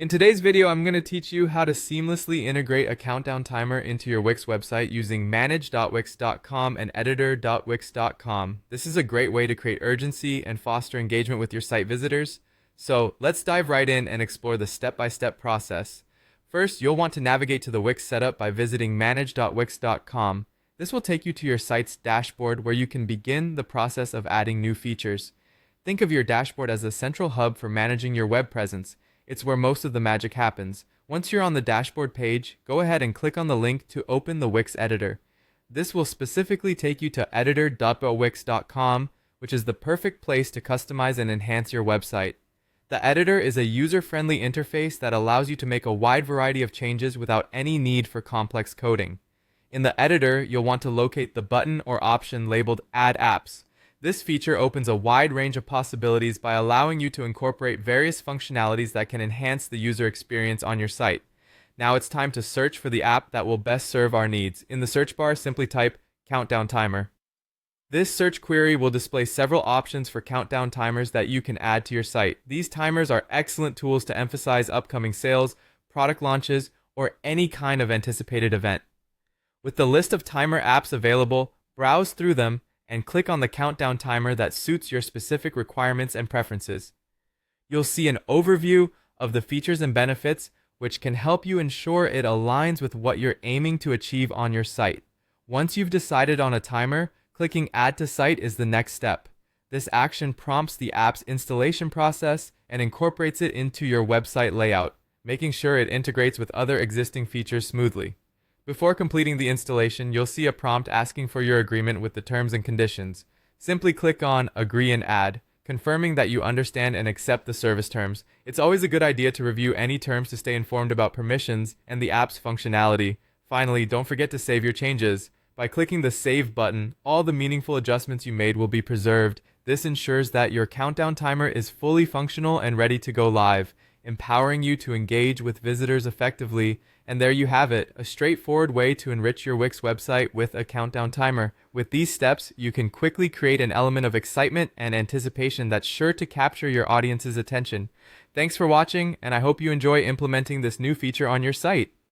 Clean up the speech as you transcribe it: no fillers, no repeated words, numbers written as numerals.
In today's video, I'm going to teach you how to seamlessly integrate a countdown timer into your Wix website using manage.wix.com and editor.wix.com. This is a great way to create urgency and foster engagement with your site visitors. So let's dive right in and explore the step-by-step process. First, you'll want to navigate to the Wix setup by visiting manage.wix.com. This will take you to your site's dashboard where you can begin the process of adding new features. Think of your dashboard as a central hub for managing your web presence. It's where most of the magic happens. Once you're on the dashboard page, go ahead and click on the link to open the Wix editor. This will specifically take you to editor.wix.com, which is the perfect place to customize and enhance your website. The editor is a user-friendly interface that allows you to make a wide variety of changes without any need for complex coding. In the editor, you'll want to locate the button or option labeled Add Apps. This feature opens a wide range of possibilities by allowing you to incorporate various functionalities that can enhance the user experience on your site. Now it's time to search for the app that will best serve our needs. In the search bar, simply type Countdown Timer. This search query will display several options for countdown timers that you can add to your site. These timers are excellent tools to emphasize upcoming sales, product launches, or any kind of anticipated event. With the list of timer apps available, browse through them and click on the countdown timer that suits your specific requirements and preferences. You'll see an overview of the features and benefits, which can help you ensure it aligns with what you're aiming to achieve on your site. Once you've decided on a timer, clicking Add to Site is the next step. This action prompts the app's installation process and incorporates it into your website layout, making sure it integrates with other existing features smoothly. Before completing the installation, you'll see a prompt asking for your agreement with the terms and conditions. Simply click on Agree and Add, confirming that you understand and accept the service terms. It's always a good idea to review any terms to stay informed about permissions and the app's functionality. Finally, don't forget to save your changes. By clicking the Save button, all the meaningful adjustments you made will be preserved. This ensures that your countdown timer is fully functional and ready to go live, empowering you to engage with visitors effectively. And there you have it, a straightforward way to enrich your Wix website with a countdown timer. With these steps, you can quickly create an element of excitement and anticipation that's sure to capture your audience's attention. Thanks for watching, and I hope you enjoy implementing this new feature on your site.